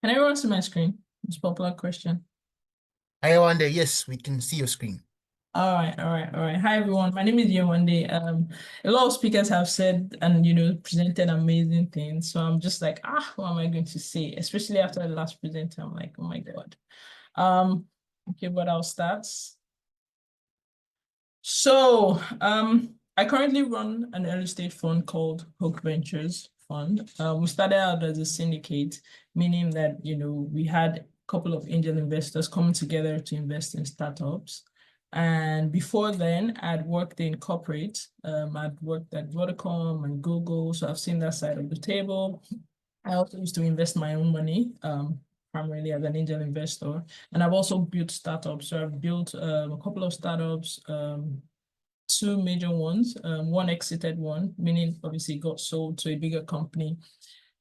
Can everyone see my screen? It's a popular question. Hi, Yewande. Yes, we can see your screen. All right, all right, all right. Hi everyone. My name is Yewande. A lot of speakers have said and presented amazing things. So I'm just like, what am I going to say? Especially after the last presenter, I'm like, oh my God. Um, okay, but I'll start. So, I currently run an early stage fund called Hook Ventures Fund. We started out as a syndicate, meaning that, we had a couple of angel investors coming together to invest in startups. And before then, I'd worked in corporate. I'd worked at Vodacom and Google, so I've seen that side of the table. I also used to invest my own money, primarily as an angel investor. And I've also built startups. So I've built a couple of startups, two major ones, one exited one, meaning obviously it got sold to a bigger company.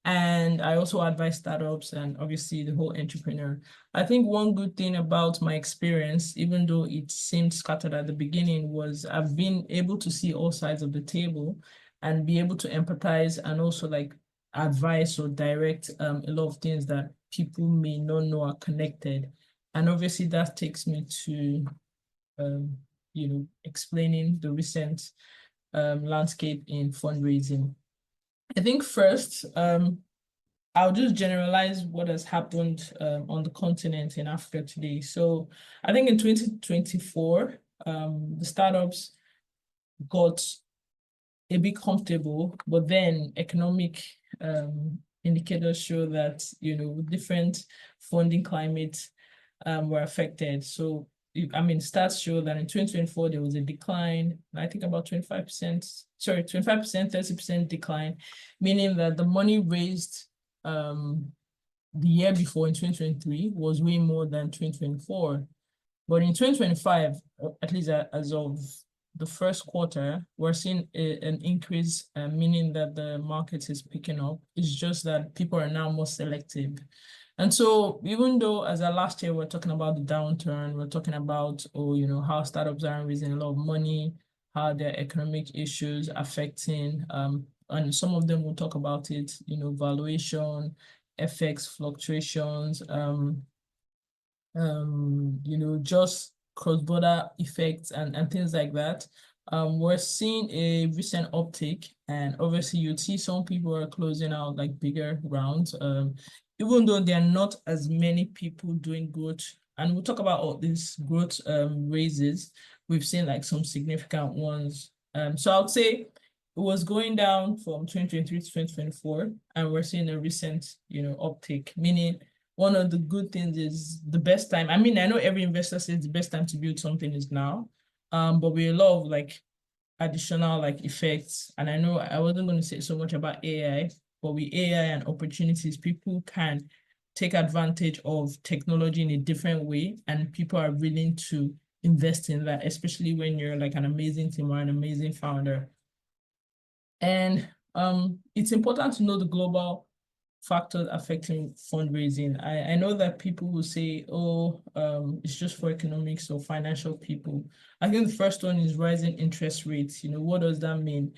And I also advise startups and obviously the whole entrepreneur. I think one good thing about my experience, even though it seemed scattered at the beginning, was I've been able to see all sides of the table and be able to empathize and also like advise or direct a lot of things that people may not know are connected. And obviously that takes me to um, explaining the recent landscape in fundraising. I think first, I'll just generalize what has happened on the continent in Africa today. So I think in 2024, the startups got a bit comfortable, but then economic indicators show that, different funding climates were affected. So, stats show that in 2024, there was a decline, I think about 25%, sorry, 25%, 30% decline, meaning that the money raised the year before in 2023 was way more than 2024. But in 2025, at least as of the first quarter, we're seeing an increase, meaning that the market is picking up. It's just that people are now more selective. And so even though as of last year, we're talking about the downturn, we're talking about, how startups aren't raising a lot of money, how their economic issues affecting, and some of them will talk about it, valuation, FX fluctuations, just cross-border effects and things like that. We're seeing a recent uptick, and obviously you'd see some people are closing out like bigger rounds. Even though there are not as many people doing growth, and we'll talk about all these growth raises, we've seen like some significant ones. So I would say it was going down from 2023 to 2024, and we're seeing a recent, uptick, meaning one of the good things is the best time. I mean, I know every investor says the best time to build something is now, but with a lot of like additional like effects. And I know I wasn't going to say so much about AI, but with AI and opportunities, people can take advantage of technology in a different way, and people are willing to invest in that, especially when you're like an amazing team or an amazing founder. And it's important to know the global factors affecting fundraising. I know that people will say, oh, it's just for economics or financial people. I think the first one is rising interest rates. What does that mean?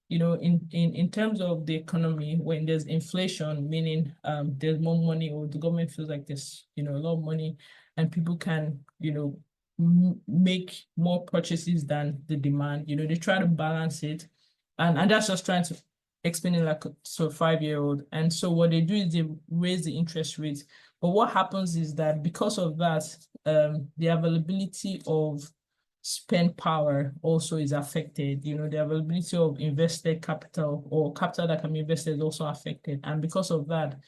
In terms of the economy, when there's inflation, meaning there's more money or the government feels like there's, a lot of money and people can, make more purchases than the demand. They try to balance it. And that's just trying to explaining like so 5-year-old. And so what they do is they raise the interest rates. But what happens is that because of that, the availability of spend power also is affected. The availability of invested capital or capital that can be invested is also affected. And because of that,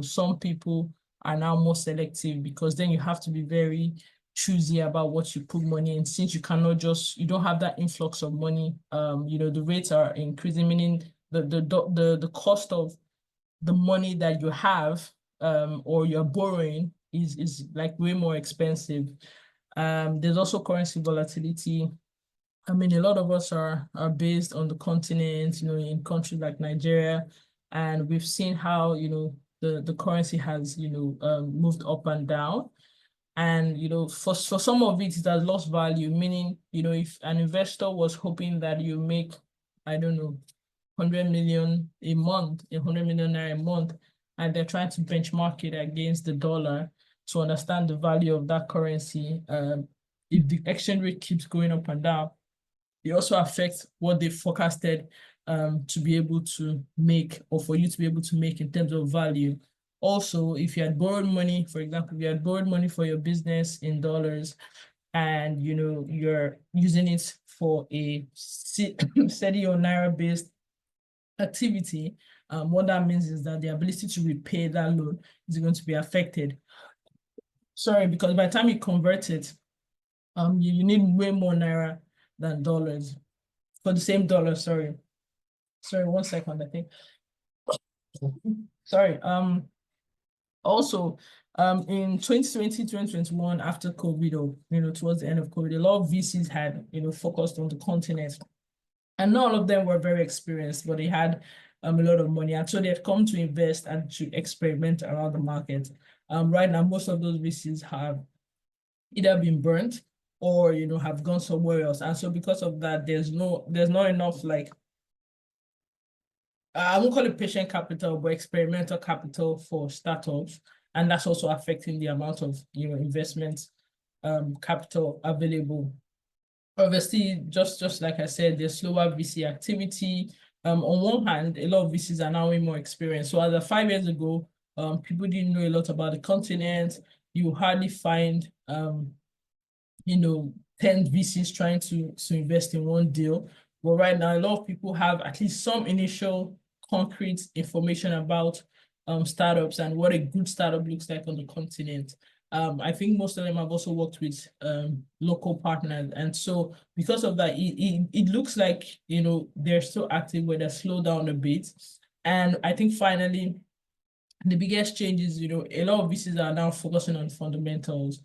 some people are now more selective because then you have to be very choosy about what you put money in, since you don't have that influx of money. The rates are increasing, meaning the cost of the money that you have or you're borrowing is like way more expensive. There's also currency volatility. I mean, a lot of us are based on the continent, in countries like Nigeria, and we've seen how, the currency has, moved up and down. And, for some of it, it has lost value, meaning, if an investor was hoping that you make, I don't know, 100 million a month, 100 million naira a month, and they're trying to benchmark it against the dollar to understand the value of that currency. If the exchange rate keeps going up and down, it also affects what they forecasted to be able to make, or for you to be able to make in terms of value. Also, if you had borrowed money, for example, if you had borrowed money for your business in dollars, and you're using it for a steady or naira based activity, what that means is that the ability to repay that loan is going to be affected. Sorry, because by the time you convert it, you need way more naira than dollars for the same dollar. Sorry, 1 second, I think. Sorry. Also, in 2020, 2021, after COVID, or towards the end of COVID, a lot of VCs had focused on the continent, and not all of them were very experienced, but they had a lot of money, and so they've come to invest and to experiment around the market. Right now, most of those VCs have either been burnt or have gone somewhere else, and so because of that, there's not enough, like, I won't call it patient capital, but experimental capital for startups, and that's also affecting the amount of investment capital available. Obviously, just like I said, there's slower VC activity. On one hand, a lot of VCs are now more experienced. So as of 5 years ago, people didn't know a lot about the continent. You hardly find 10 VCs trying to invest in one deal. But right now, a lot of people have at least some initial concrete information about startups and what a good startup looks like on the continent. I think most of them have also worked with local partners. And so because of that, it looks like, they're still active, but they're slowed down a bit. And I think finally, the biggest change is, a lot of VCs are now focusing on fundamentals.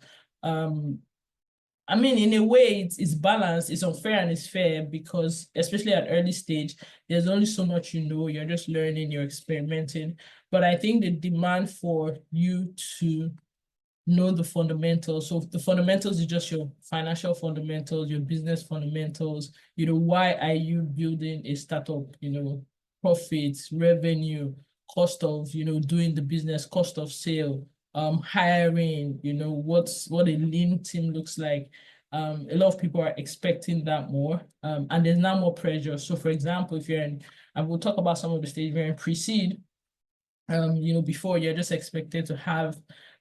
I mean, in a way, it's balanced, it's unfair and it's fair, because especially at early stage, there's only so much you're just learning, you're experimenting. But I think the demand for you to know the fundamentals. So the fundamentals is just your financial fundamentals, your business fundamentals. Why are you building a startup? Profits, revenue, cost of doing the business, cost of sale, hiring. What a lean team looks like. A lot of people are expecting that more, and there's now more pressure. So, for example, if you're in, and we'll talk about some of the stages, you're in pre-seed. Before, you're just expected to have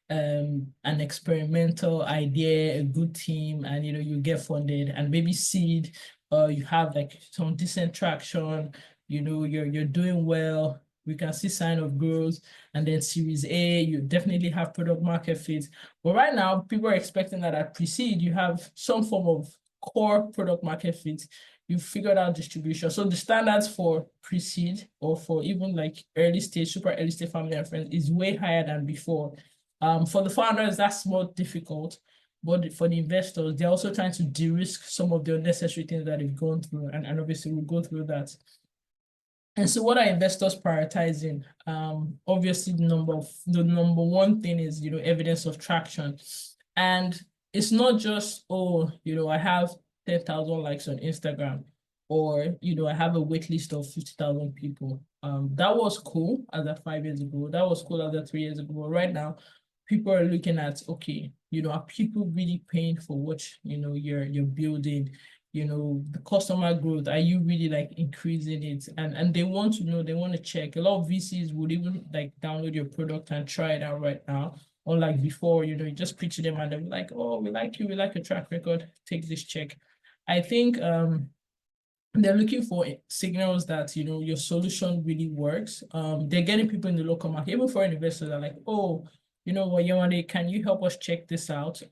an experimental idea, a good team, and you get funded. And maybe seed, you have like some decent traction, you're doing well, we can see sign of growth. And then series A, you definitely have product market fit. But right now, people are expecting that at pre-seed, you have some form of core product market fit. You've figured out distribution. So the standards for pre-seed, or for even like early stage, super early stage family and friends, is way higher than before. For the founders, that's more difficult. But for the investors, they're also trying to de-risk some of the unnecessary things that they've gone through. And obviously, we'll go through that. And so what are investors prioritizing? Obviously, the number one thing is, evidence of traction. And it's not just, I have 10,000 likes on Instagram, or, I have a wait list of 50,000 people. That was cool as of 5 years ago. That was cool as of 3 years ago. But right now, people are looking at, okay, are people really paying for what, you're building? The customer growth, are you really like increasing it? And they want to know, they want to check. A lot of VCs would even like download your product and try it out right now. Unlike before, you just pitch to them and they're like, oh, we like you, we like your track record, take this check. I think they're looking for signals that your solution really works. They're getting people in the local market, even foreign investors are like, oh, what, Yewande, can you help us check this out?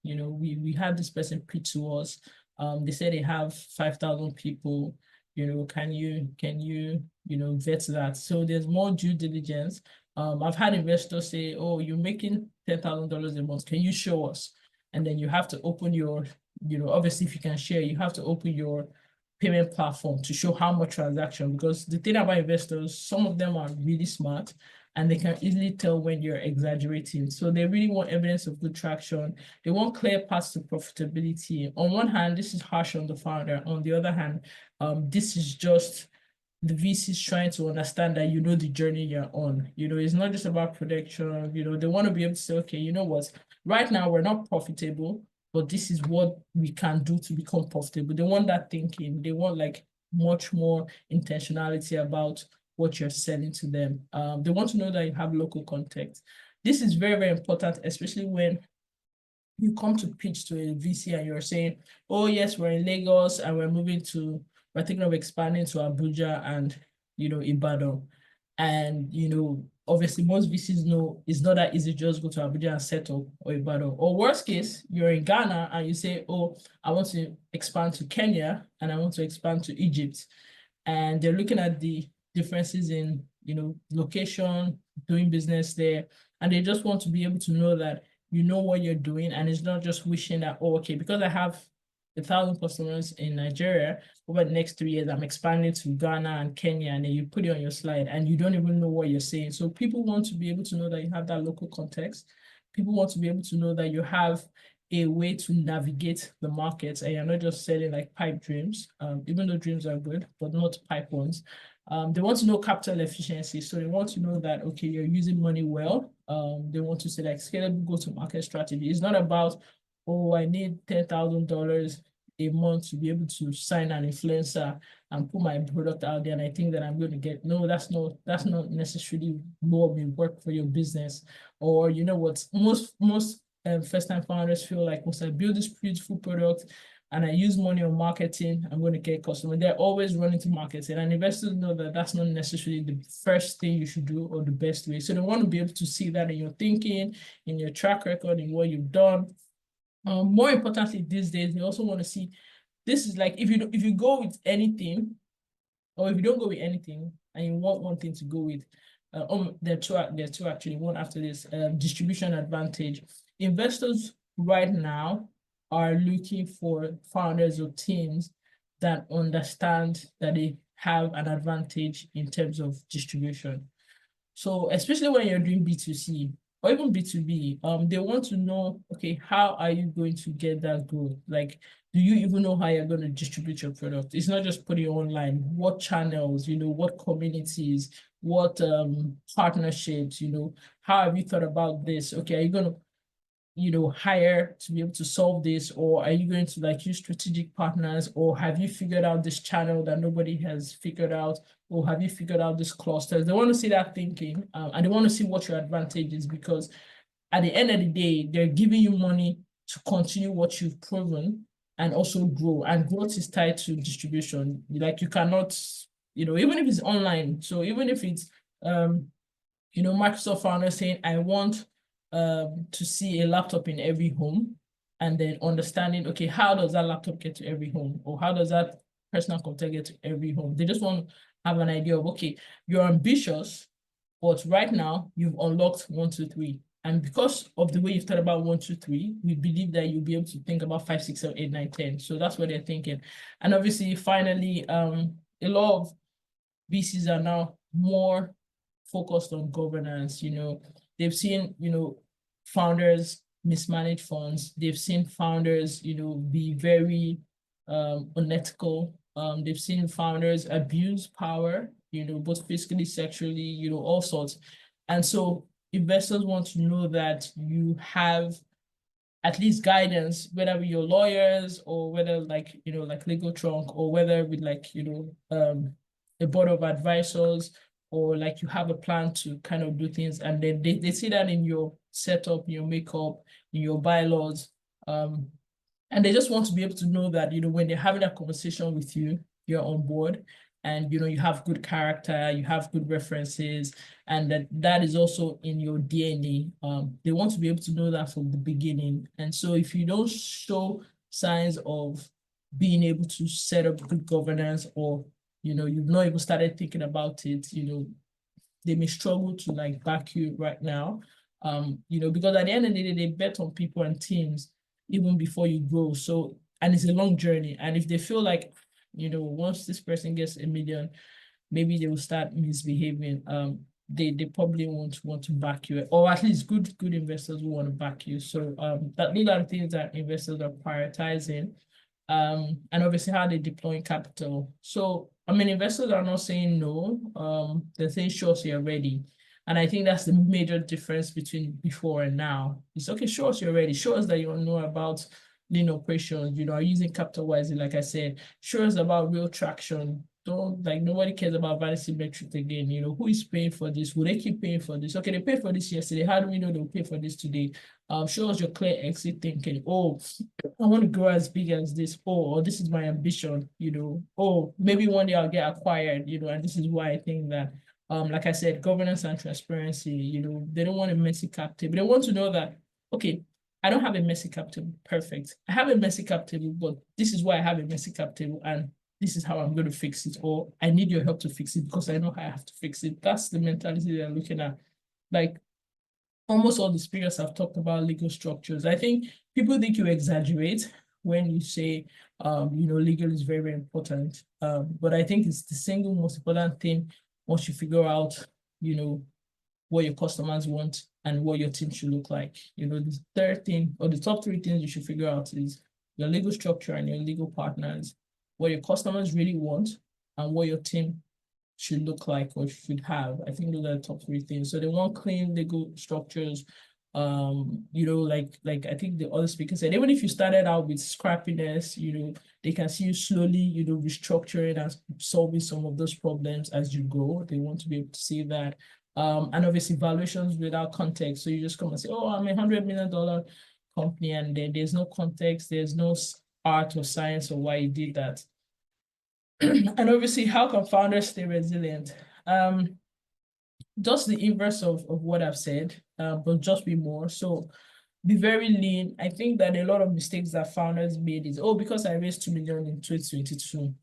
We had this person pitch to us. They said they have 5,000 people. Can you vet that? So there's more due diligence. I've had investors say, oh, you're making $10,000 a month. Can you show us? And then you have to open your, obviously if you can share, you have to open your payment platform to show how much transaction, because the thing about investors, some of them are really smart and they can easily tell when you're exaggerating. So they really want evidence of good traction. They want clear paths to profitability. On one hand, this is harsh on the founder. On the other hand, this is just the VCs trying to understand that you know the journey you're on. It's not just about production. They want to be able to say, okay, you know what, right now we're not profitable, but this is what we can do to become profitable. They want that thinking. They want like much more intentionality about what you're selling to them. They want to know that you have local context. This is very, very important, especially when you come to pitch to a VC and you're saying, oh yes, we're in Lagos and we're thinking of expanding to Abuja and, Ibadan. And, obviously most VCs know it's not that easy to just go to Abuja and set up or Ibadan. Or worst case, you're in Ghana and you say, oh, I want to expand to Kenya and I want to expand to Egypt. And they're looking at the differences in, location, doing business there. And they just want to be able to know that you know what you're doing, and it's not just wishing that, oh, okay, because I have 1,000 customers in Nigeria, over the next 3 years, I'm expanding to Ghana and Kenya, and then you put it on your slide and you don't even know what you're saying. So people want to be able to know that you have that local context. People want to be able to know that you have a way to navigate the markets and you're not just selling like pipe dreams, even though dreams are good, but not pipe ones. They want to know capital efficiency. So they want to know that, okay, you're using money well. They want to say like scalable go-to-market strategy. It's not about, oh, I need $10,000 a month to be able to sign an influencer and put my product out there. And I think that I'm going to get, no, that's not necessarily what will work for your business. Or you know what, most first-time founders feel like, once I build this beautiful product and I use money on marketing, I'm going to get customers. They're always running to marketing, and investors know that that's not necessarily the first thing you should do or the best way. So they want to be able to see that in your thinking, in your track record, in what you've done. More importantly, these days, they also want to see, this is like, if you go with anything, or if you don't go with anything and you want one thing to go with, there are two actually, one after this, distribution advantage. Investors right now are looking for founders or teams that understand that they have an advantage in terms of distribution. So especially when you're doing B2C or even B2B, they want to know, okay, how are you going to get that growth? Like, do you even know how you're going to distribute your product? It's not just putting it online. What channels, what communities, what partnerships, how have you thought about this? Okay, are you going to hire to be able to solve this, or are you going to like use strategic partners, or have you figured out this channel that nobody has figured out, or have you figured out this clusters? They want to see that thinking, and they want to see what your advantage is, because at the end of the day, they're giving you money to continue what you've proven and also grow. And growth is tied to distribution. Like, you cannot, even if it's online. So even if it's Microsoft founder saying, I want to see a laptop in every home, and then understanding, okay, how does that laptop get to every home, or how does that personal computer get to every home? They just want to have an idea of, okay, you're ambitious, but right now you've unlocked 1, 2, 3. And because of the way you've thought about 1, 2, 3, we believe that you'll be able to think about 5, 6, 7, 8, 9, 10. So that's what they're thinking. And obviously, finally, a lot of VCs are now more focused on governance. They've seen, founders mismanage funds. They've seen founders, be very unethical. They've seen founders abuse power, both physically, sexually, all sorts. And so investors want to know that you have at least guidance, whether with your lawyers or whether like legal trunk, or whether with like, a board of advisors, or like you have a plan to kind of do things, and then they see that in your setup, in your makeup, in your bylaws. And they just want to be able to know that, when they're having a conversation with you, you're on board, and you have good character, you have good references, and that is also in your DNA. They want to be able to know that from the beginning. And so if you don't show signs of being able to set up good governance, or you've not even started thinking about it, they may struggle to like back you right now. Because at the end of the day, they bet on people and teams even before you grow. So, and it's a long journey. And if they feel like, once this person gets 1 million, maybe they will start misbehaving. They probably won't want to back you, or at least good investors will want to back you. So these are the things that investors are prioritizing. And obviously how they deploy capital. So I mean, investors are not saying no. They're saying show us you're ready. And I think that's the major difference between before and now. It's okay, show us you're ready. Show us that you know about lean operations, are using capital wisely, like I said. Show us about real traction. Don't like nobody cares about vanity metrics again. Who is paying for this? Will they keep paying for this? Okay, they paid for this yesterday. How do we know they'll pay for this today? Show us your clear exit thinking. Oh, I want to grow as big as this. Oh, or this is my ambition, Oh, maybe one day I'll get acquired, and this is why I think that like I said, governance and transparency, they don't want a messy cap table. They want to know that, okay, I don't have a messy cap table. Perfect. I have a messy cap table, but this is why I have a messy cap table, and this is how I'm going to fix it, or I need your help to fix it because I know how I have to fix it. That's the mentality they're looking at. Like almost all the speakers have talked about legal structures. I think people think you exaggerate when you say, legal is very, very important. But I think it's the single most important thing once you figure out, what your customers want and what your team should look like. The third thing or the top three things you should figure out is your legal structure and your legal partners, what your customers really want and what your team should look like or should have. I think those are the top three things. So they want clean legal structures. Like I think the other speaker said, even if you started out with scrappiness, they can see you slowly, restructuring and solving some of those problems as you go. They want to be able to see that. And obviously valuations without context. So you just come and say, oh, I'm $100 million company, and then there's no context, there's no art or science or why you did that. And obviously, how can founders stay resilient? Just the inverse of what I've said, but just be more. So be very lean. I think that a lot of mistakes that founders made is, oh, because I raised 2 million in 2022,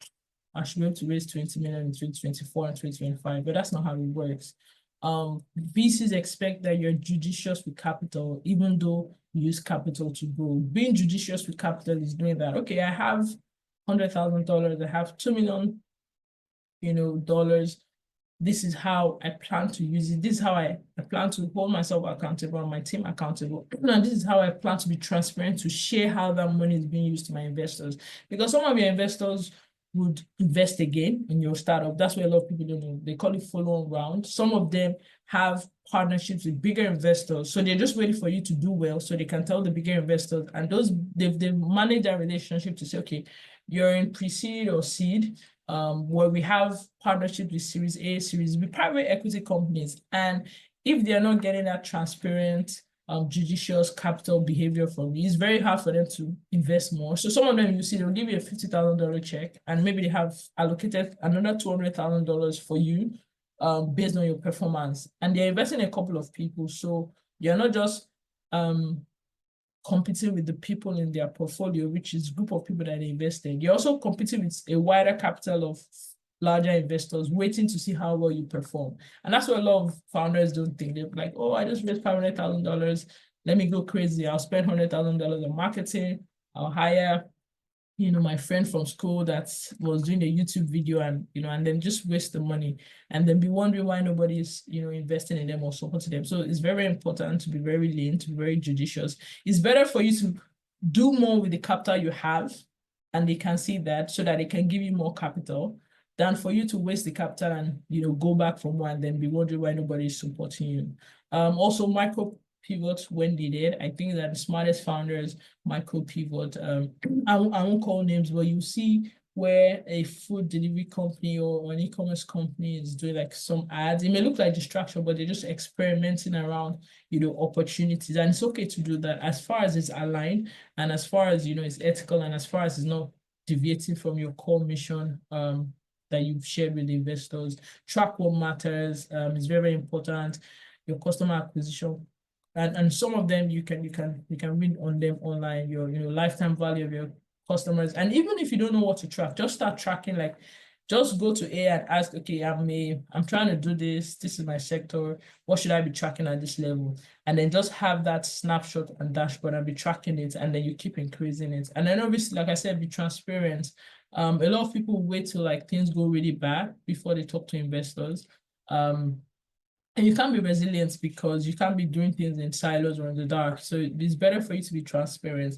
I should be able to raise 20 million in 2024 and 2025, but that's not how it works. VCs expect that you're judicious with capital, even though you use capital to grow. Being judicious with capital is doing that. Okay, I have $100,000, I have $2 million, dollars. This is how I plan to use it. This is how I plan to hold myself accountable and my team accountable. And this is how I plan to be transparent to share how that money is being used to my investors. Because some of your investors would invest again in your startup. That's where a lot of people don't know. They call it follow-on round. Some of them have partnerships with bigger investors. So they're just waiting for you to do well so they can tell the bigger investors. And they've managed that relationship to say, okay, you're in pre-seed or seed, where we have partnerships with Series A, Series B, private equity companies. And if they're not getting that transparent, judicious capital behavior from you, it's very hard for them to invest more. So some of them, you see, they'll give you a $50,000 check, and maybe they have allocated another $200,000 for you, based on your performance. And they're investing in a couple of people. So you're not just competing with the people in their portfolio, which is a group of people that they invested. You're also competing with a wider capital of larger investors waiting to see how well you perform. And that's what a lot of founders don't think. They're like, oh, I just raised $500,000. Let me go crazy. I'll spend $100,000 on marketing. I'll hire, my friend from school that was doing a YouTube video and, and then just waste the money and then be wondering why nobody's, investing in them or supporting them. So it's very important to be very lean, to be very judicious. It's better for you to do more with the capital you have and they can see that so that they can give you more capital than for you to waste the capital and, go back from one and then be wondering why nobody is supporting you. Also micro pivot when needed. I think that the smartest founders micro pivot. I won't call names, but you see where a food delivery company or an e-commerce company is doing like some ads. It may look like distraction, but they're just experimenting around, opportunities. And it's okay to do that as far as it's aligned and as far as, it's ethical and as far as it's not deviating from your core mission that you've shared with the investors. Track what matters is very, very important. Your customer acquisition. And some of them you can read on them online, your lifetime value of your customers. And even if you don't know what to track, just start tracking. Like just go to A and ask, okay, I'm trying to do this. This is my sector. What should I be tracking at this level? And then just have that snapshot and dashboard and be tracking it. And then you keep increasing it. And then obviously, like I said, be transparent. A lot of people wait till like things go really bad before they talk to investors. And you can't be resilient because you can't be doing things in silos or in the dark. So it's better for you to be transparent.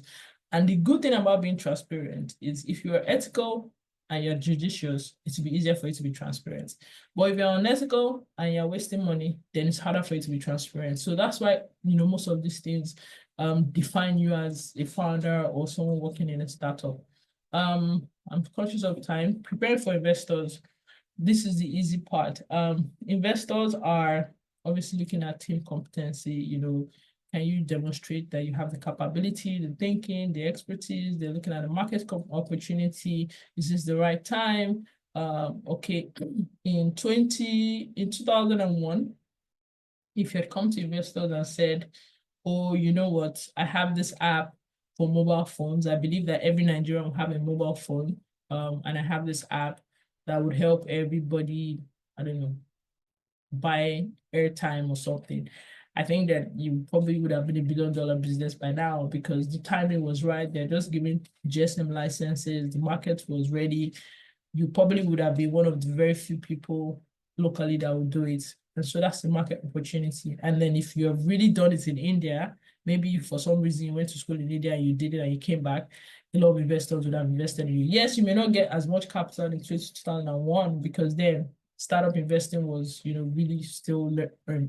And the good thing about being transparent is if you're ethical and you're judicious, it will be easier for you to be transparent. But if you're unethical and you're wasting money, then it's harder for you to be transparent. So that's why, most of these things define you as a founder or someone working in a startup. I'm conscious of time. Preparing for investors. This is the easy part. Investors are obviously looking at team competency, can you demonstrate that you have the capability, the thinking, the expertise? They're looking at the market opportunity. Is this the right time? Okay, in 2001, if you had come to investors and said, oh, you know what, I have this app for mobile phones. I believe that every Nigerian will have a mobile phone. And I have this app that would help everybody, I don't know, buy airtime or something. I think that you probably would have been $1 billion business by now because the timing was right. They're just giving GSM licenses. The market was ready. You probably would have been one of the very few people locally that would do it. And so that's the market opportunity. And then if you have really done it in India, maybe for some reason you went to school in India and you did it and you came back, a lot of investors would have invested in you. Yes, you may not get as much capital in 2001 because then startup investing was, really still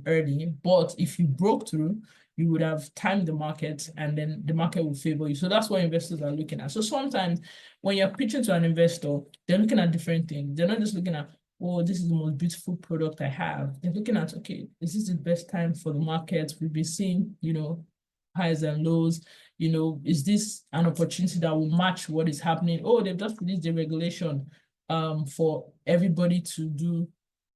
early. But if you broke through, you would have timed the market and then the market will favor you. So that's what investors are looking at. So sometimes when you're pitching to an investor, they're looking at different things. They're not just looking at, oh, this is the most beautiful product I have. They're looking at, okay, is this the best time for the market? We've been seeing, highs and lows. Is this an opportunity that will match what is happening? Oh, they've just released the regulation for everybody to do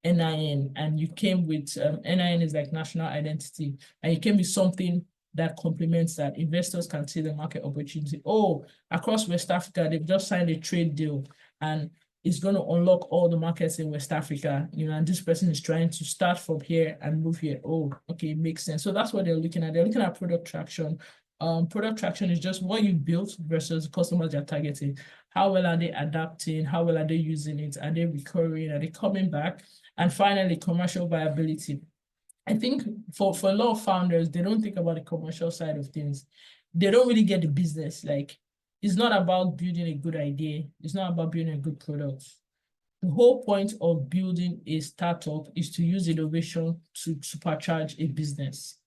NIN, and you came with NIN is like national identity, and you came with something that complements that. Investors can see the market opportunity. Oh, across West Africa, they've just signed a trade deal, and it's going to unlock all the markets in West Africa, and this person is trying to start from here and move here. Oh, okay, it makes sense. So that's what they're looking at. They're looking at product traction. Product traction is just what you built versus the customers you're targeting. How well are they adapting? How well are they using it? Are they recurring? Are they coming back? And finally, commercial viability. I think for a lot of founders, they don't think about the commercial side of things. They don't really get the business. Like, it's not about building a good idea. It's not about building a good product. The whole point of building a startup is to use innovation to supercharge a business.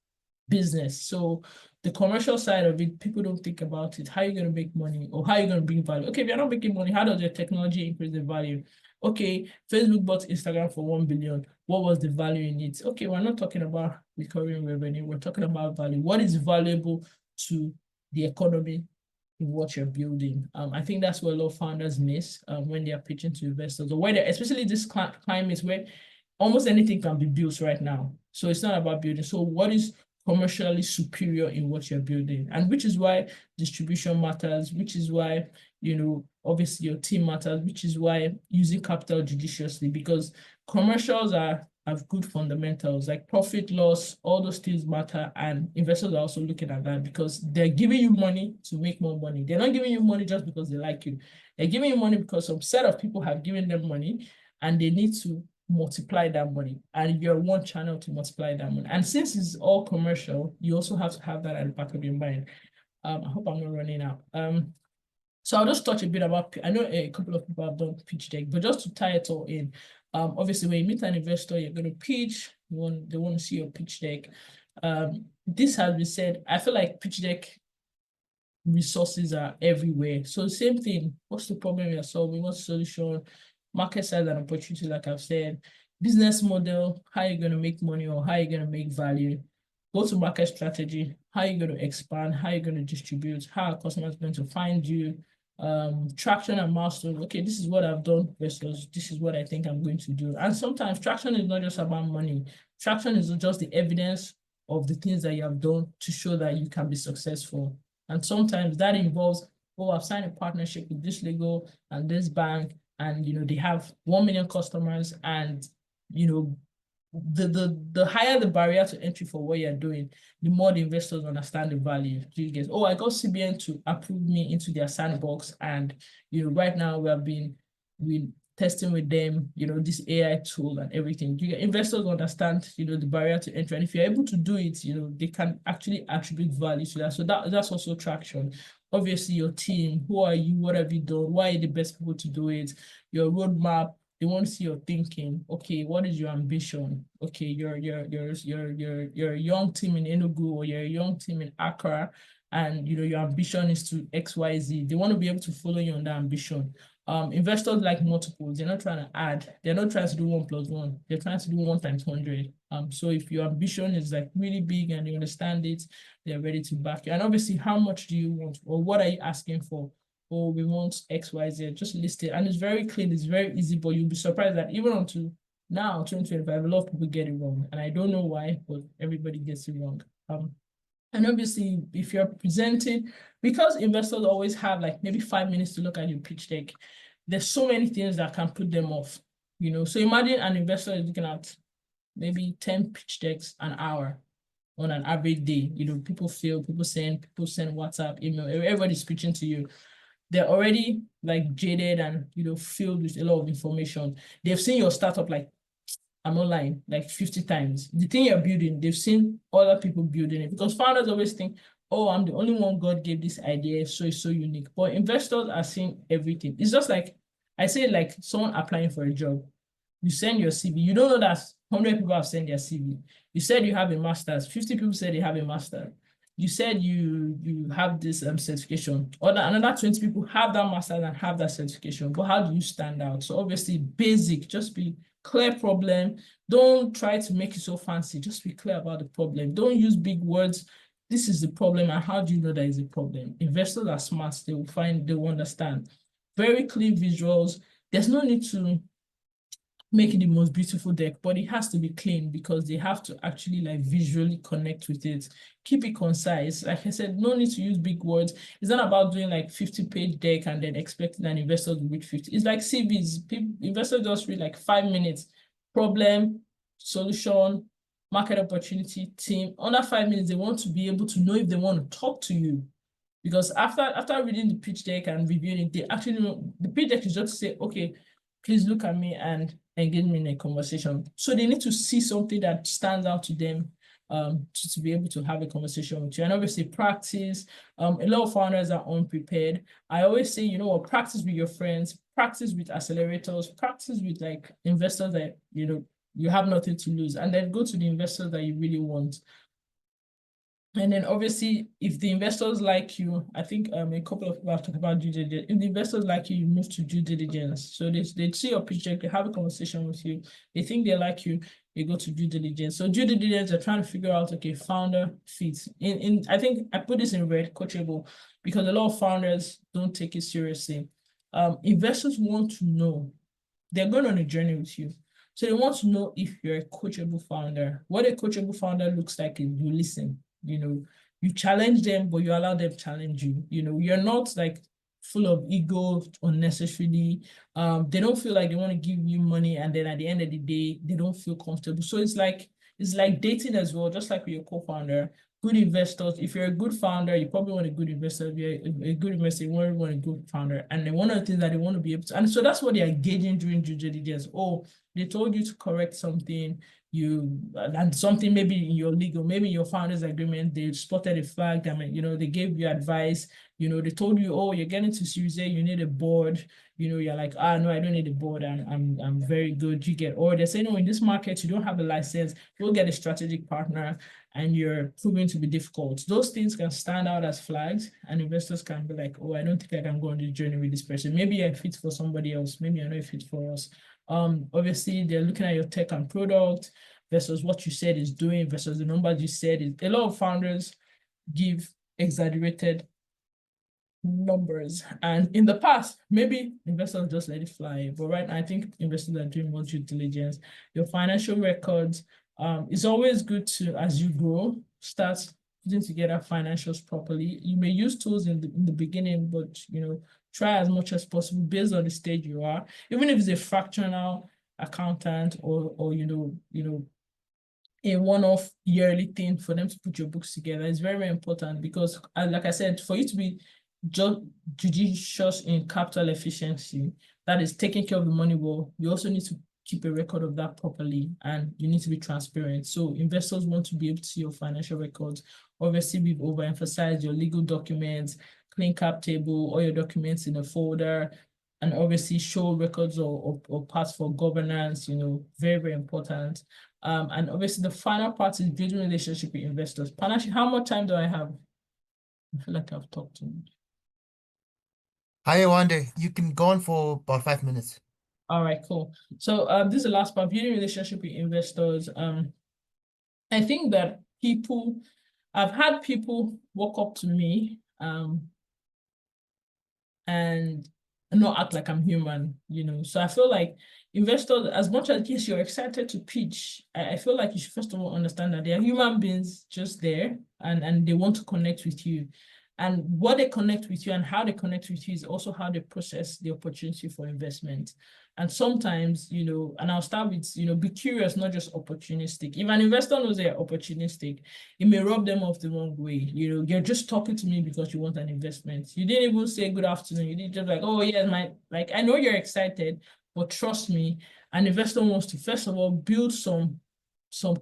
So the commercial side of it, people don't think about it. How are you going to make money or how are you going to bring value? Okay, if you're not making money, how does your technology increase the value? Okay, Facebook bought Instagram for 1 billion. What was the value in it? Okay, we're not talking about recurring revenue. We're talking about value. What is valuable to the economy in what you're building? I think that's what a lot of founders miss when they are pitching to investors, or whether, especially this climate where almost anything can be built right now. So it's not about building. So what is commercially superior in what you're building? And which is why distribution matters, which is why, obviously your team matters, which is why using capital judiciously, because commercials have good fundamentals like profit, loss, all those things matter. And investors are also looking at that because they're giving you money to make more money. They're not giving you money just because they like you. They're giving you money because some set of people have given them money and they need to multiply that money, and you're one channel to multiply that money. And since it's all commercial, you also have to have that at the back of your mind. I hope I'm not running out. So I'll just touch a bit about, I know a couple of people have done pitch deck, but just to tie it all in, obviously when you meet an investor, you're going to pitch, they want to see your pitch deck. This has been said, I feel like pitch deck resources are everywhere. So same thing, what's the problem you're solving? What's the solution? Market size and opportunity, like I've said, business model, how you're going to make money or how you're going to make value, go-to-market strategy, how you're going to expand, how you're going to distribute, how a customer is going to find you, traction and milestone. Okay, this is what I've done versus this is what I think I'm going to do. And sometimes traction is not just about money. Traction is just the evidence of the things that you have done to show that you can be successful. And sometimes that involves, oh, I've signed a partnership with this legal and this bank, and they have 1 million customers, and the higher the barrier to entry for what you're doing, the more the investors understand the value. You get, oh, I got CBN to approve me into their sandbox, and right now we testing with them, this AI tool and everything. You get, investors understand, the barrier to entry, and if you're able to do it, they can actually attribute value to that. So that's also traction. obviously your team, who are you, what have you done, why are you the best people to do it, your roadmap. They want to see your thinking. Okay, what is your ambition? Okay, you're a young team in Enugu, or you're a young team in Accra, and your ambition is to XYZ. They want to be able to follow you on that ambition. Investors like multiples. They're not trying to add. They're not trying to do 1+1. They're trying to do 1 times 100. So if your ambition is like really big and you understand it, they're ready to back you. And obviously, how much do you want, or what are you asking for? Oh, we want XYZ. Just list it, and it's very clean. It's very easy. But you'll be surprised that even until now, 2025, a lot of people get it wrong, and I don't know why, but everybody gets it wrong. And obviously, if you're presenting, because investors always have like maybe 5 minutes to look at your pitch deck, there's so many things that can put them off. So imagine an investor is looking at maybe 10 pitch decks an hour on an average day. People fail, people send WhatsApp, email, everybody's pitching to you. They're already like jaded and filled with a lot of information. They've seen your startup like, I'm online, like 50 times. The thing you're building, they've seen other people building it, because founders always think, oh, I'm the only one God gave this idea, so it's so unique. But investors are seeing everything. It's just like, I say, like someone applying for a job. You send your CV. You don't know that 100 people have sent their CV. You said you have a master's. 50 people said they have a master. You said you have this certification. Another 20 people have that master's and have that certification. But how do you stand out? So obviously, basic, just be clear problem. Don't try to make it so fancy. Just be clear about the problem. Don't use big words. This is the problem, and how do you know that is a problem? Investors are smart. They will understand. Very clear visuals. There's no need to make it the most beautiful deck, but it has to be clean, because they have to actually like visually connect with it. Keep it concise. Like I said, no need to use big words. It's not about doing like 50-page deck and then expecting an investor to read 50. It's like CVs. Investors just read like 5 minutes. Problem, solution, market opportunity, team. Under 5 minutes, they want to be able to know if they want to talk to you. Because after reading the pitch deck and reviewing it, they actually know the pitch deck is just to say, okay, please look at me and engage me in a conversation. So they need to see something that stands out to them to be able to have a conversation with you. And obviously practice. A lot of founders are unprepared. I always say, practice with your friends, practice with accelerators, practice with like investors that, you have nothing to lose, and then go to the investors that you really want. And then obviously, if the investors like you, I think a couple of people have talked about due diligence. If the investors like you, you move to due diligence. So they see your pitch deck, they have a conversation with you, they think they like you, they go to due diligence. So due diligence, they're trying to figure out, okay, founder fits. I think I put this in red, coachable, because a lot of founders don't take it seriously. Investors want to know, they're going on a journey with you. So they want to know if you're a coachable founder. What a coachable founder looks like is you listen. You challenge them, but you allow them to challenge you. You're not like full of ego unnecessarily. They don't feel like they want to give you money, and then at the end of the day, they don't feel comfortable. So it's like dating as well, just like with your co-founder. Good investors. If you're a good founder, you probably want a good investor. If you're a good investor, you want a good founder. And then one of the things that they want to be able to, and so that's what they're gauging during due diligence. Oh, they told you to correct something, and something maybe in your legal, maybe your founders agreement, they spotted a flag that, they gave you advice, they told you, oh, you're getting to Series A, you need a board, you're like, no, I don't need a board, and I'm very good, you get, or they say, no, in this market, you don't have a license, you'll get a strategic partner, and you're proving to be difficult. Those things can stand out as flags, and investors can be like, oh, I don't think I can go on the journey with this person. Maybe I fit for somebody else. Maybe I know it fit for us. Obviously, they're looking at your tech and product versus what you said is doing versus the numbers you said. A lot of founders give exaggerated numbers, and in the past, maybe investors just let it fly. But right now, I think investors are doing more due diligence. Your financial records. It's always good to, as you grow, start putting together financials properly. You may use tools in the beginning, but try as much as possible based on the stage you are. Even if it's a fractional accountant or a one-off yearly thing for them to put your books together is very, very important, because like I said, for you to be judicious in capital efficiency, that is taking care of the money well, you also need to keep a record of that properly, and you need to be transparent. So investors want to be able to see your financial records. Obviously, we've overemphasized your legal documents, clean cap table, all your documents in a folder, and obviously show records or parts for governance, very, very important. And obviously the final part is building relationship with investors. Panache, how much time do I have? I feel like I've talked too much. Hi, Yewande. You can go on for about 5 minutes. All right, cool. So this is the last part, building relationship with investors. I think that I've had people walk up to me and not act like I'm human, So I feel like investors, as much as yes, you're excited to pitch, I feel like you should first of all understand that they are human beings just there, and they want to connect with you. And what they connect with you and how they connect with you is also how they process the opportunity for investment. And sometimes, and I'll start with, be curious, not just opportunistic. If an investor knows they're opportunistic, it may rub them off the wrong way. You're just talking to me because you want an investment. You didn't even say good afternoon. You didn't just like, oh yeah, I know you're excited, but trust me, an investor wants to first of all build some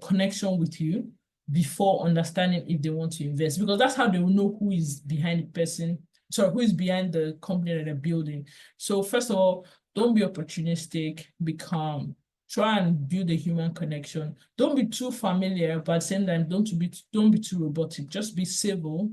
connection with you before understanding if they want to invest, because that's how they will know who is behind the person, sorry, who is behind the company that they're building. So first of all, don't be opportunistic, be calm. Try and build a human connection. Don't be too familiar, but at the same time, don't be too robotic. Just be civil,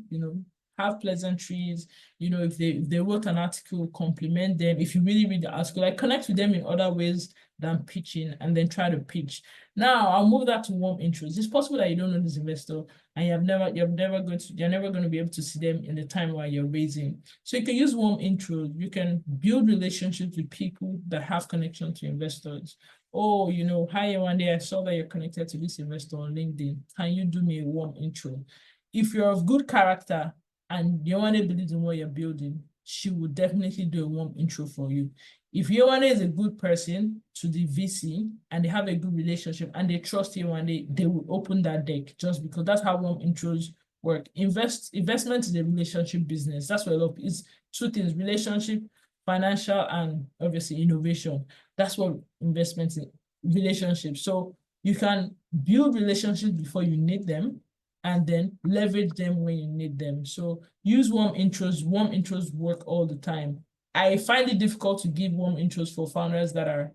have pleasantries. If they wrote an article, compliment them. If you really read the article, like connect with them in other ways than pitching, and then try to pitch. Now I'll move that to warm intros. It's possible that you don't know this investor and you're never going to be able to see them in the time while you're raising. So you can use warm intros. You can build relationships with people that have connection to investors. Oh, hi, Yewande, I saw that you're connected to this investor on LinkedIn. Can you do me a warm intro? If you're of good character and Yewande believes in what you're building, she will definitely do a warm intro for you. If Yewande is a good person to the VC and they have a good relationship and they trust Yewande, they will open that deck, just because that's how warm intros work. Investment is a relationship business. That's what it's two things: relationship, financial, and obviously innovation. That's what investment is, relationships. So you can build relationships before you need them, and then leverage them when you need them. So use warm intros. Warm intros work all the time. I find it difficult to give warm intros for founders that have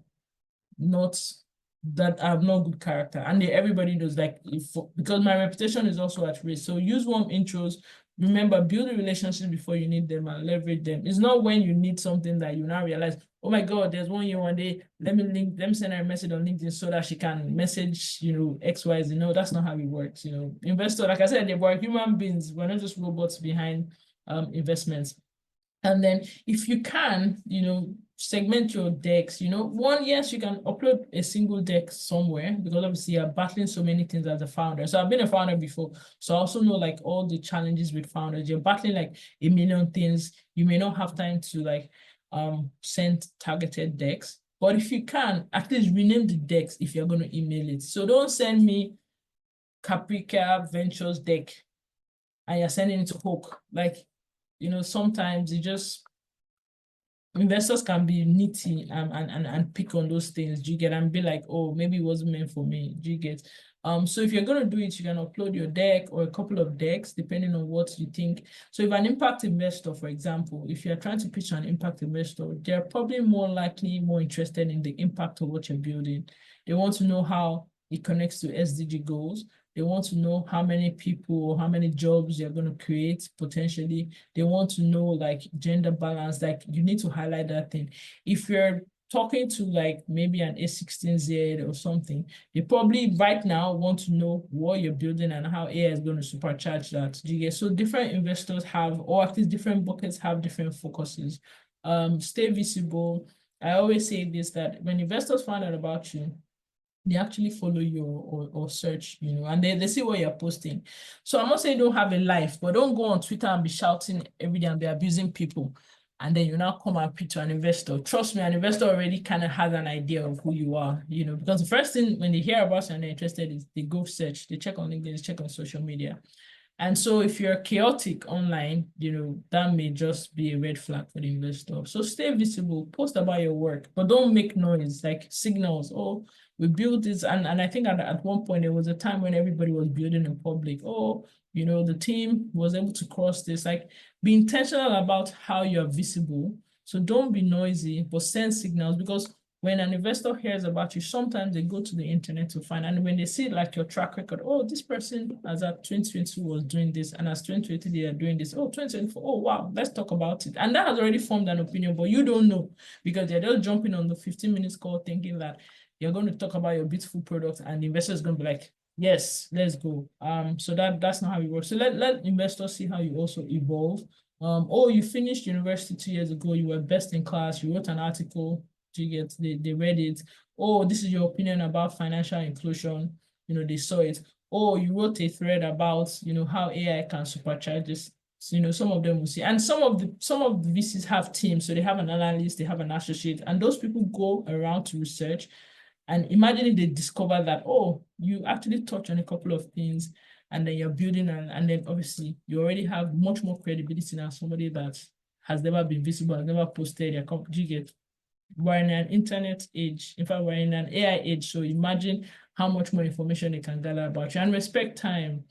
no good character, and everybody knows, because my reputation is also at risk. So use warm intros. Remember, build a relationship before you need them and leverage them. It's not when you need something that you now realize, oh my God, there's one day, let me send her a message on LinkedIn so that she can message, XYZ. No, that's not how it works. Investor, like I said, they were human beings. We're not just robots behind investments. And then if you can, segment your decks, yes, you can upload a single deck somewhere, because obviously you're battling so many things as a founder. So I've been a founder before, so I also know all the challenges with founders. You're battling a million things. You may not have time to send targeted decks, but if you can, at least rename the decks if you're going to email it. So don't send me Caprica Ventures deck and you're sending it to Hook. Sometimes investors can be nitty and pick on those things. Do you get? And be like, oh, maybe it wasn't meant for me. Do you get? So if you're going to do it, you can upload your deck or a couple of decks, depending on what you think. So if an impact investor, for example, if you're trying to pitch an impact investor, they're probably more interested in the impact of what you're building. They want to know how it connects to SDG goals. They want to know how many people or how many jobs you're going to create potentially. They want to know gender balance. You need to highlight that thing. If you're talking to maybe an A16Z or something, they probably right now want to know what you're building and how AI is going to supercharge that. Do you get? So different investors have, or at least different buckets have different focuses. Stay visible. I always say this, that when investors find out about you, they actually follow you or search, and they see what you're posting. So I'm not saying don't have a life, but don't go on Twitter and be shouting every day and be abusing people. And then you now come and pitch to an investor. Trust me, an investor already kind of has an idea of who you are, because the first thing when they hear about you and they're interested is they go search, they check on LinkedIn, they check on social media. And so if you're chaotic online, that may just be a red flag for the investor. So stay visible, post about your work, but don't make noise, like signals. Oh, we built this. And I think at one point, there was a time when everybody was building in public. Oh, the team was able to cross this. Like, be intentional about how you're visible. So don't be noisy, but send signals, because when an investor hears about you, sometimes they go to the internet to find, and when they see like your track record, oh, this person as at 2022 was doing this, and as 2020 they are doing this, oh, 2024, oh, wow, let's talk about it. And that has already formed an opinion, but you don't know, because they're just jumping on the 15 minutes call thinking that you're going to talk about your beautiful product, and the investor is going to be like, yes, let's go. So that's not how it works. So let investors see how you also evolve. Oh, you finished university 2 years ago, you were best in class, you wrote an article, you get, they read it. Oh, this is your opinion about financial inclusion. They saw it. Oh, you wrote a thread about, how AI can supercharge this. So, some of them will see. And some of the VCs have teams. So they have an analyst, they have an associate, and those people go around to research. And imagine if they discover that, oh, you actually touch on a couple of things, and then you're building, and then obviously you already have much more credibility than somebody that has never been visible, has never posted their company. You get, we're in an internet age. In fact, we're in an AI age. So imagine how much more information they can gather about you, and respect time.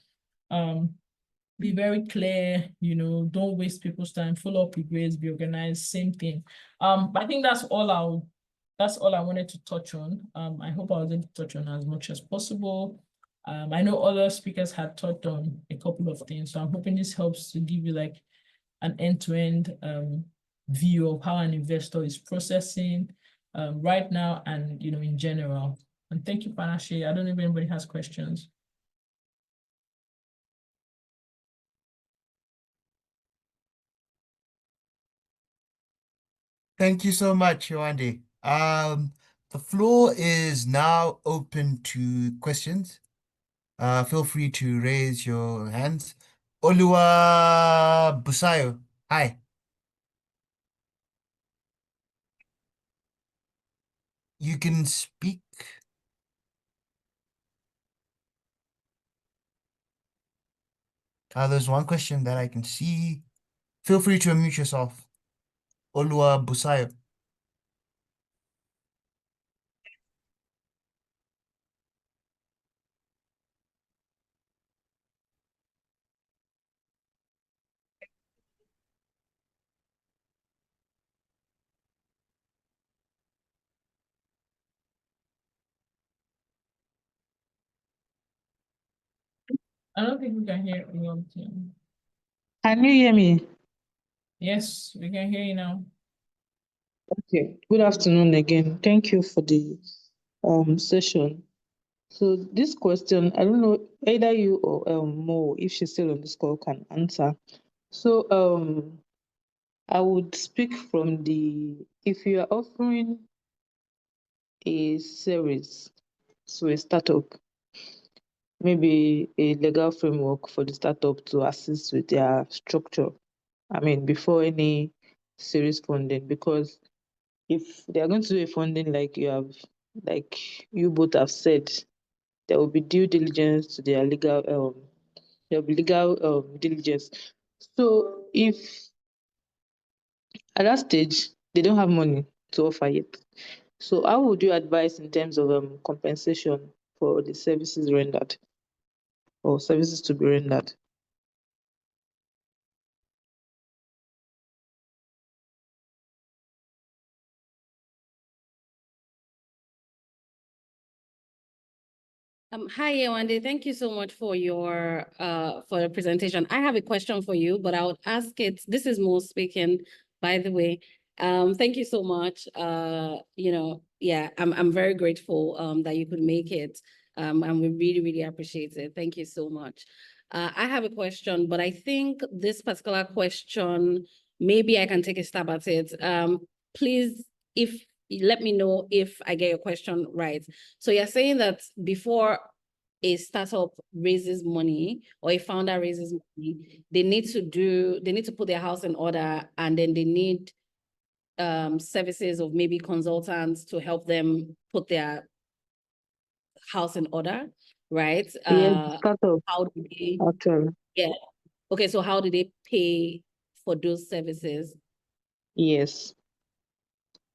Be very clear, don't waste people's time, follow up with grades, be organized, same thing. But I think that's all I wanted to touch on. I hope I was able to touch on as much as possible. I know other speakers had touched on a couple of things, so I'm hoping this helps to give you like an end-to-end view of how an investor is processing right now and in general. And thank you, Panache. I don't know if anybody has questions. Thank you so much, Yewande. The floor is now open to questions. Feel free to raise your hands. Olua Busayo, hi. You can speak. There's one question that I can see. Feel free to unmute yourself. Olua Busayo. I don't think we can hear you. Can you hear me? Yes, we can hear you now. Okay. Good afternoon again. Thank you for the session. So this question, I don't know, either you or Mo, if she's still on this call, can answer. So I would speak from if you are offering a series, so a startup, maybe a legal framework for the startup to assist with their structure. I mean, before any series funding, because if they are going to do a funding like you both have said, there will be due diligence to their legal there will be legal diligence. So if at that stage they don't have money to offer yet, so how would you advise in terms of compensation for the services rendered or services to be rendered? Hi, Yewande. Thank you so much for for the presentation. I have a question for you, but I would ask it. This is Mo speaking, by the way. Thank you so much. Yeah, I'm very grateful that you could make it. And we really, really appreciate it. Thank you so much. I have a question, but I think this particular question, maybe I can take a stab at it. Please, if let me know if I get your question right. So you're saying that before a startup raises money or a founder raises money, they need to put their house in order, and then they need services of maybe consultants to help them put their house in order. right? Yes, startup, How do they, actually. yeah. Okay, so how do they pay for those services? Yes.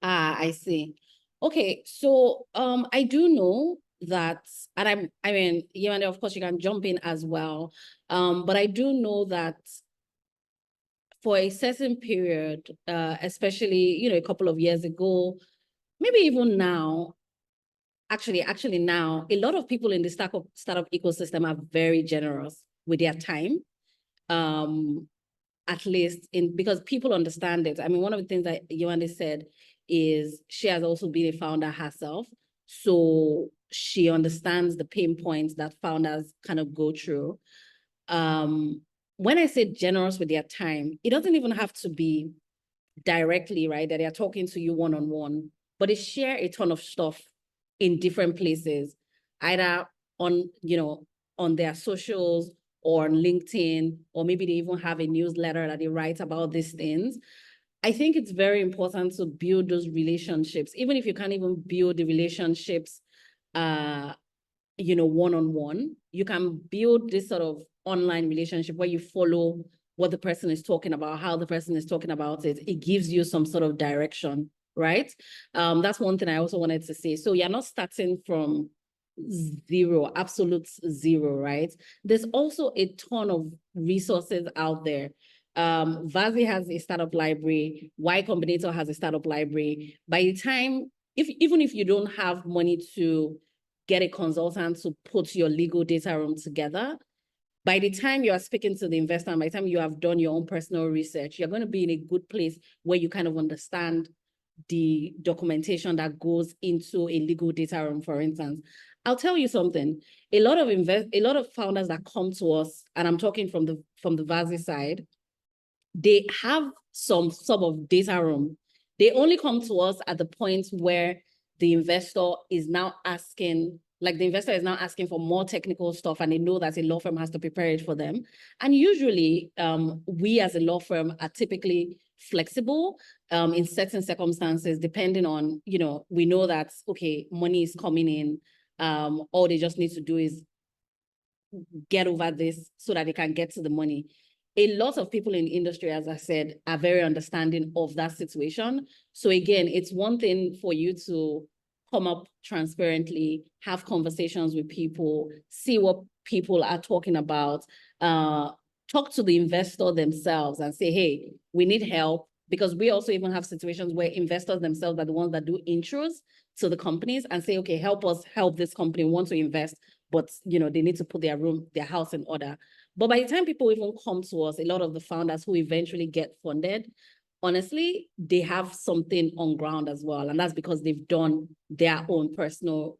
Ah, I see. Okay, so I do know that, and I mean, Yewande, of course, you can jump in as well. But I do know that for a certain period, especially, you know, a couple of years ago, maybe even now, actually now, a lot of people in the startup ecosystem are very generous with their time. At least because people understand it. I mean, one of the things that Yewande said is she has also been a founder herself. So she understands the pain points that founders kind of go through. When I say generous with their time, it doesn't even have to be directly, right? That they're talking to you one-on-one, but they share a ton of stuff in different places, either on, you know, on their socials or on LinkedIn, or maybe they even have a newsletter that they write about these things. I think it's very important to build those relationships, even if you can't even build the relationships, you know, one-on-one, you can build this sort of online relationship where you follow what the person is talking about, how the person is talking about it. It gives you some sort of direction, right? That's one thing I also wanted to say. So you're not starting from zero, absolute zero, right? There's also a ton of resources out there. Vazi has a startup library, Y Combinator has a startup library. By the time, even if you don't have money to get a consultant to put your legal data room together, by the time you are speaking to the investor, and by the time you have done your own personal research, you're going to be in a good place where you kind of understand the documentation that goes into a legal data room, for instance. I'll tell you something. A lot of founders that come to us, and I'm talking from the Vazi side, they have some sort of data room. They only come to us at the point where the investor is now asking, like the investor is now asking for more technical stuff, and they know that a law firm has to prepare it for them. And usually, we as a law firm are typically flexible in certain circumstances, depending on, you know, we know that, okay, money is coming in. All they just need to do is get over this so that they can get to the money. A lot of people in the industry, as I said, are very understanding of that situation. So again, it's one thing for you to come up transparently, have conversations with people, see what people are talking about, talk to the investor themselves and say, hey, we need help. Because we also even have situations where investors themselves are the ones that do intros to the companies and say, okay, help us help this company, we want to invest, but you know, they need to put their house in order. But by the time people even come to us, a lot of the founders who eventually get funded, honestly, they have something on ground as well. And that's because they've done their own personal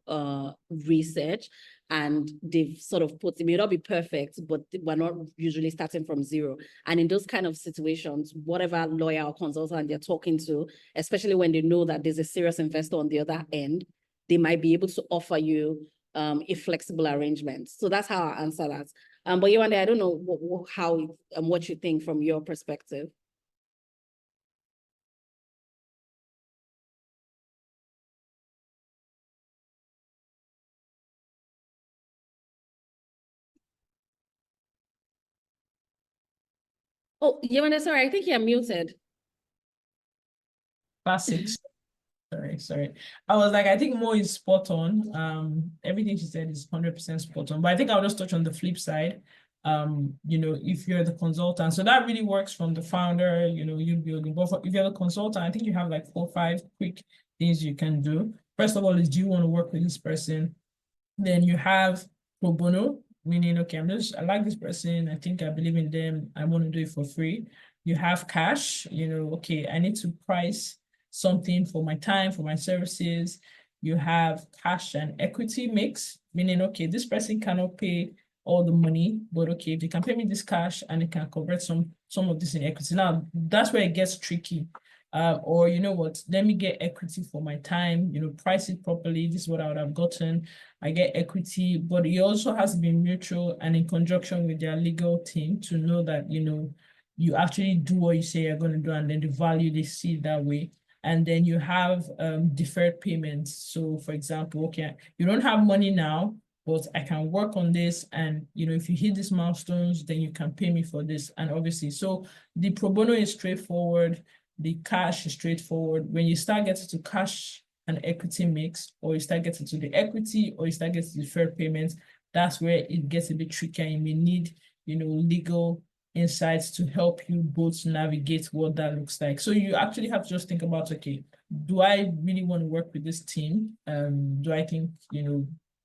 research, and they've sort of put, it may not be perfect, but we're not usually starting from zero. And in those kind of situations, whatever lawyer or consultant they're talking to, especially when they know that there's a serious investor on the other end, they might be able to offer you a flexible arrangement. So that's how I answer that. But Yewande, I don't know how what you think from your perspective. Oh, Yewande, sorry, I think you're muted. Classics. Sorry. I was like, I think Mo is spot on. Everything she said is 100% spot on. But I think I'll just touch on the flip side. You know, if you're the consultant, so that really works from the founder, you know, you building. But if you're the consultant, I think you have like 4 or 5 quick things you can do. First of all, is do you want to work with this person? Then you have pro bono, meaning, okay, I like this person, I think I believe in them, I want to do it for free. You have cash, you know, okay, I need to price something for my time, for my services. You have cash and equity mix, meaning, okay, this person cannot pay all the money, but okay, if they can pay me this cash and they can convert some of this in equity. Now, that's where it gets tricky. Or you know what, let me get equity for my time, you know, price it properly. This is what I would have gotten. I get equity, but it also has to be mutual and in conjunction with their legal team to know that, you know, you actually do what you say you're going to do, and then the value they see that way. And then you have deferred payments. So for example, okay, you don't have money now, but I can work on this. And, if you hit these milestones, then you can pay me for this. And obviously, so the pro bono is straightforward. The cash is straightforward. When you start getting to cash and equity mix, or you start getting to the equity, or you start getting to deferred payments, that's where it gets a bit trickier. You may need, legal insights to help you both navigate what that looks like. So you actually have to just think about, okay, do I really want to work with this team? Do I think,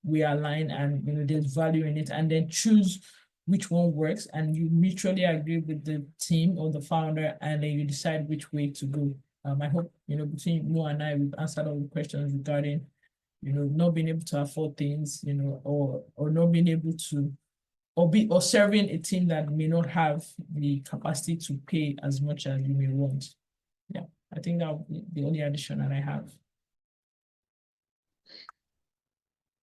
we align and, there's value in it, and then choose which one works, and you mutually agree with the team or the founder, and then you decide which way to go. I hope, between Mo and I, we've answered all the questions regarding, not being able to afford things, or not being able to, or serving a team that may not have the capacity to pay as much as you may want. Yeah, I think that would be the only addition that I have.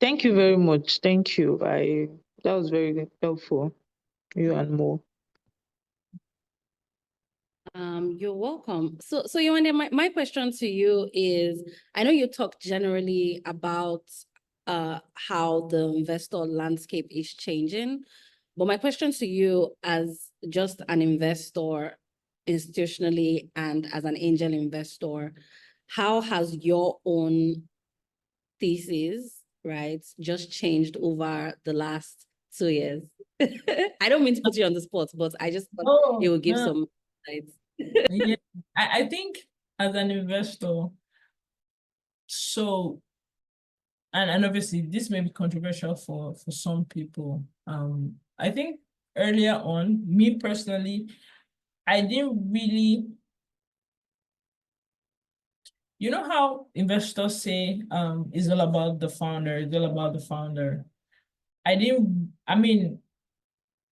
Thank you very much. Thank you. That was very helpful. You and Mo. You're welcome. So Yewande, my question to you is, I know you talked generally about how the investor landscape is changing, but my question to you as just an investor institutionally and as an angel investor, how has your own thesis, right, just changed over the last 2 years? I don't mean to put you on the spot, but I just thought it would give some insights. Yeah, I think as an investor, so and obviously this may be controversial for some people. I think earlier on, me personally, I didn't really, how investors say it's all about the founder, it's all about the founder.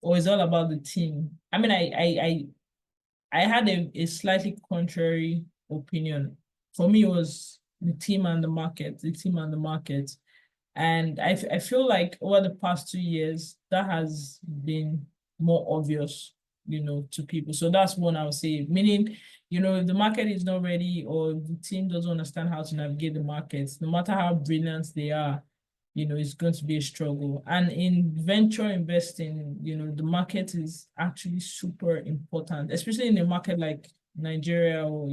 Or it's all about the team. I had a slightly contrary opinion. For me, it was the team and the market, the team and the market. And I feel like over the past 2 years, that has been more obvious, to people. So that's one I would say, meaning, if the market is not ready or the team doesn't understand how to navigate the markets, no matter how brilliant they are, it's going to be a struggle. And in venture investing, the market is actually super important, especially in a market like Nigeria or,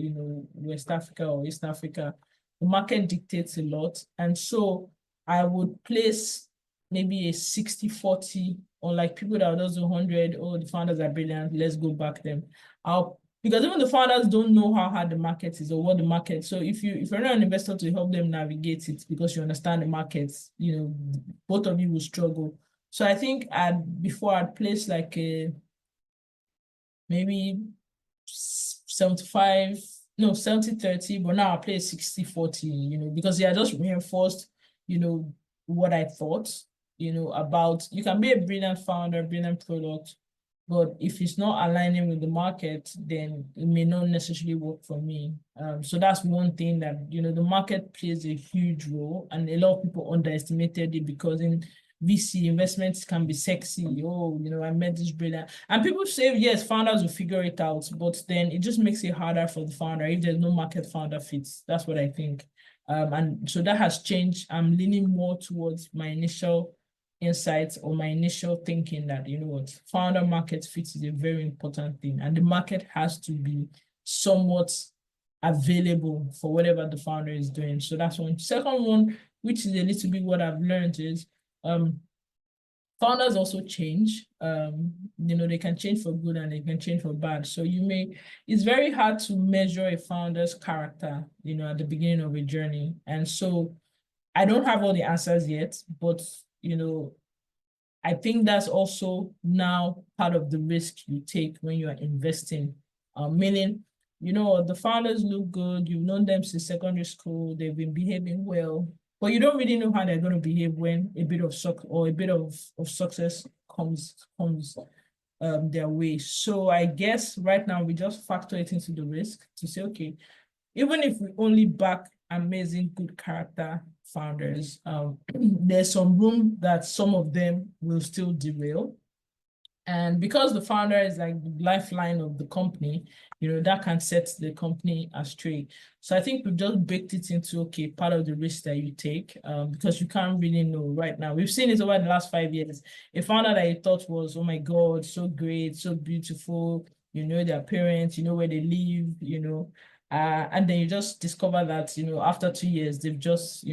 West Africa or East Africa. The market dictates a lot. And so I would place maybe a 60-40, or like people that does 100, the founders are brilliant, let's go back them. Because even the founders don't know how hard the market is or what the market. So if you're not an investor to help them navigate it because you understand the markets, both of you will struggle. So I think before I'd place like maybe 70-30, but now I play 60-40, because I just reinforced, what I thought, about you can be a brilliant founder, brilliant product, but if it's not aligning with the market, then it may not necessarily work for me. So that's one thing that, the market plays a huge role, and a lot of people underestimated it because in VC investments can be sexy. I met this brilliant, and people say, yes, founders will figure it out, but then it just makes it harder for the founder if there's no market founder fits. That's what I think. And so that has changed. I'm leaning more towards my initial insights or my initial thinking that, founder market fit is a very important thing, and the market has to be somewhat available for whatever the founder is doing. So that's one. Second one, which is a little bit what I've learned, is founders also change. They can change for good and they can change for bad. So it's very hard to measure a founder's character, at the beginning of a journey. And so I don't have all the answers yet, but I think that's also now part of the risk you take when you are investing. Meaning, the founders look good, you've known them since secondary school, they've been behaving well, but you don't really know how they're going to behave when a bit of success comes their way. So I guess right now we just factor it into the risk to say, okay, even if we only back amazing, good character founders, there's some room that some of them will still derail. And because the founder is like the lifeline of the company, that can set the company astray. So I think we've just baked it into, okay, part of the risk that you take, because you can't really know right now. We've seen it over the last 5 years. A founder that you thought was, oh my God, so great, so beautiful, their parents, where they live, and then you just discover that, after 2 years, they've just,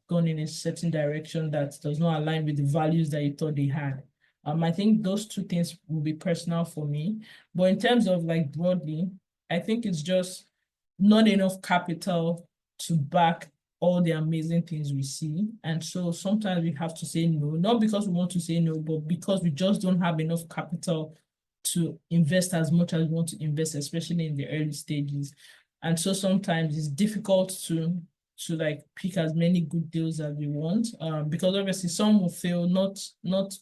gone in a certain direction that does not align with the values that you thought they had. I think those two things will be personal for me. But in terms of like broadly, I think it's just not enough capital to back all the amazing things we see. And so sometimes we have to say no, not because we want to say no, but because we just don't have enough capital to invest as much as we want to invest, especially in the early stages. And so sometimes it's difficult to like pick as many good deals as we want, because obviously some will fail, not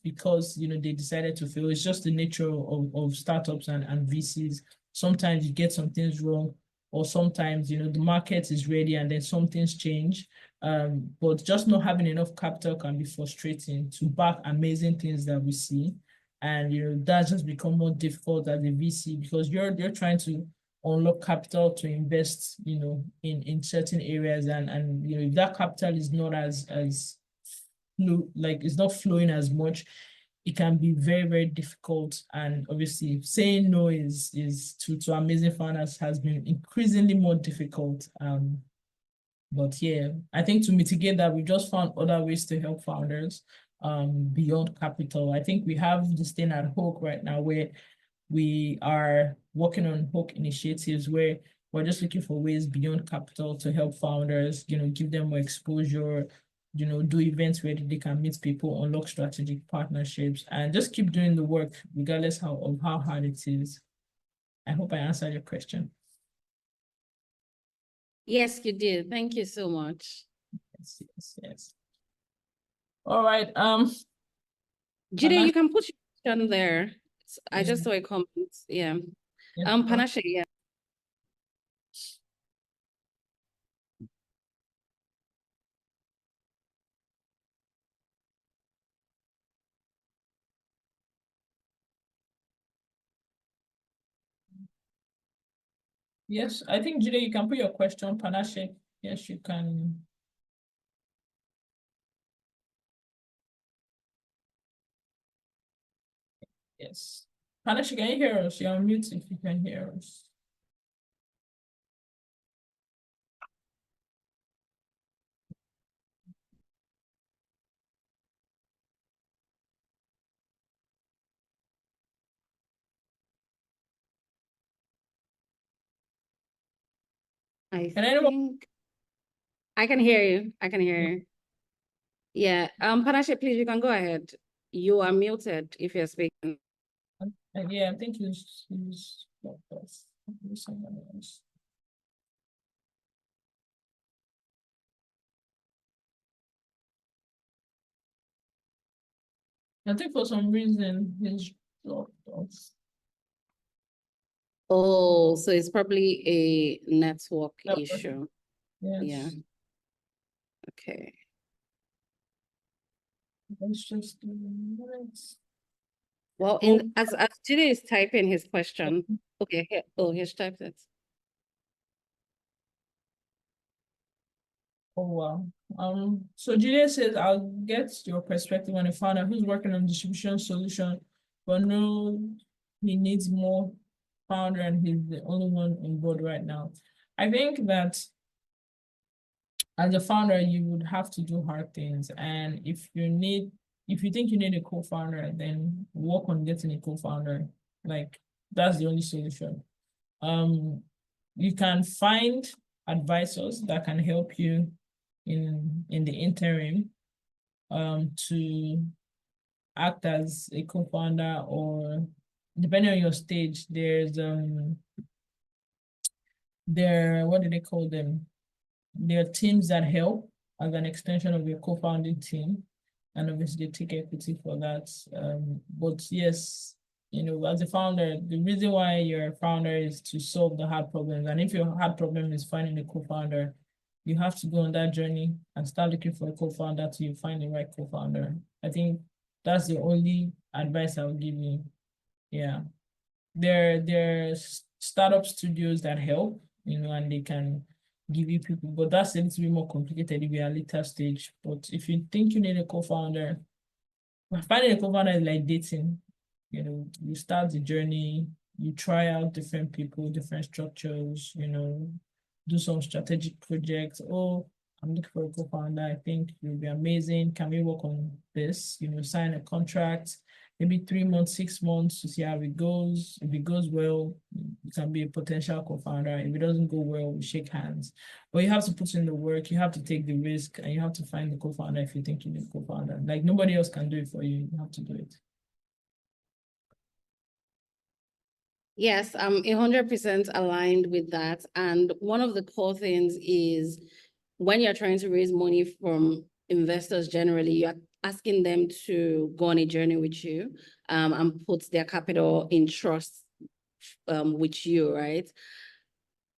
because they decided to fail. It's just the nature of startups and VCs. Sometimes you get some things wrong, or sometimes the market is ready and then some things change. But just not having enough capital can be frustrating to back amazing things that we see. And that's just become more difficult as a VC, because you're trying to unlock capital to invest, in certain areas, and if that capital is not as like it's not flowing as much, it can be very, very difficult. And obviously saying no is to amazing founders has been increasingly more difficult. But yeah, I think to mitigate that, we just found other ways to help founders beyond capital. I think we have this thing at Hook right now where we are working on Hook initiatives where we're just looking for ways beyond capital to help founders, give them more exposure, do events where they can meet people, unlock strategic partnerships, and just keep doing the work regardless of how hard it is. I hope I answered your question. Yes, you did. Thank you so much. Yes. All right. Jide, you can put your question there. I just Yeah. saw a comment. Yeah. Yes. Panashe, yeah. Yes, I think Jide, you can put your question, Panashe. Yes, you can. Yes. Panashe, can you hear us? You're on mute if you can hear us. Can anyone? I can hear you. I can hear you. Yeah. Panashe, please, you can go ahead. You are muted if you're speaking. Yeah, I think he's someone else. I think for some reason he's dropped off. Oh, so it's probably a network issue. Yes. Yeah. Okay. Let's just do minutes. Well, as Jide is typing his question. Okay. Here, he's typed it. Oh wow. So Julia says, I'll get your perspective on a founder who's working on distribution solution, but no, he needs more founder and he's the only one on board right now. I think that as a founder, you would have to do hard things. And if you think you need a co-founder, then work on getting a co-founder. Like that's the only solution. You can find advisors that can help you in the interim to act as a co-founder, or depending on your stage, there's what do they call them? There are teams that help as an extension of your co-founding team, and obviously they take equity for that. But yes, as a founder, the reason why you're a founder is to solve the hard problems. And if your hard problem is finding a co-founder, you have to go on that journey and start looking for a co-founder till you find the right co-founder. I think that's the only advice I would give you. Yeah. There are startup studios that help, and they can give you people, but that's a little bit more complicated if you're at a later stage. But if you think you need a co-founder, finding a co-founder is like dating. You start the journey, you try out different people, different structures, do some strategic projects. Oh, I'm looking for a co-founder. I think you'll be amazing. Can we work on this? Sign a contract, maybe 3 months, 6 months to see how it goes. If it goes well, you can be a potential co-founder. If it doesn't go well, we shake hands. But you have to put in the work, you have to take the risk, and you have to find the co-founder if you think you need a co-founder. Like nobody else can do it for you. You have to do it. Yes, I'm 100% aligned with that. And one of the core things is when you're trying to raise money from investors generally, you're asking them to go on a journey with you and put their capital in trust with you, right?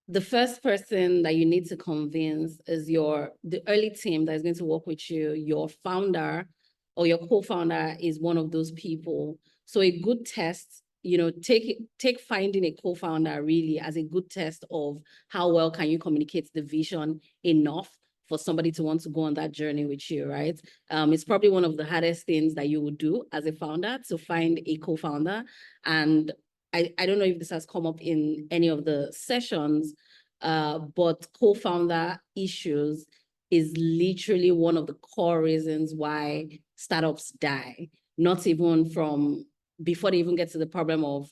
The first person that you need to convince is the early team that is going to work with you. Your founder or your co-founder is one of those people. So a good test, take finding a co-founder really as a good test of how well can you communicate the vision enough for somebody to want to go on that journey with you, right? It's probably one of the hardest things that you would do as a founder, to find a co-founder. And I don't know if this has come up in any of the sessions, but co-founder issues is literally one of the core reasons why startups die. Not even from before they even get to the problem of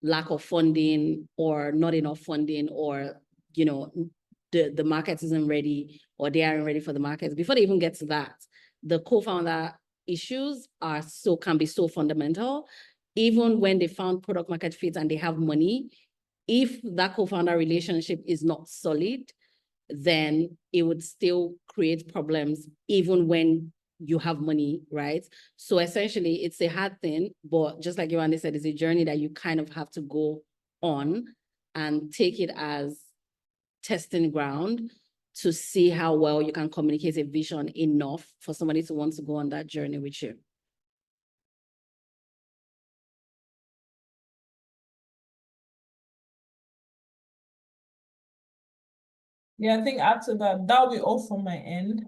lack of funding or not enough funding, or the market isn't ready or they aren't ready for the market. Before they even get to that, the co-founder issues can be so fundamental. Even when they found product market fit and they have money, if that co-founder relationship is not solid, then it would still create problems even when you have money, right? So essentially it's a hard thing, but just like Yewande said, it's a journey that you kind of have to go on and take it as testing ground to see how well you can communicate a vision enough for somebody to want to go on that journey with you. Yeah, I think after that, that'll be all from my end.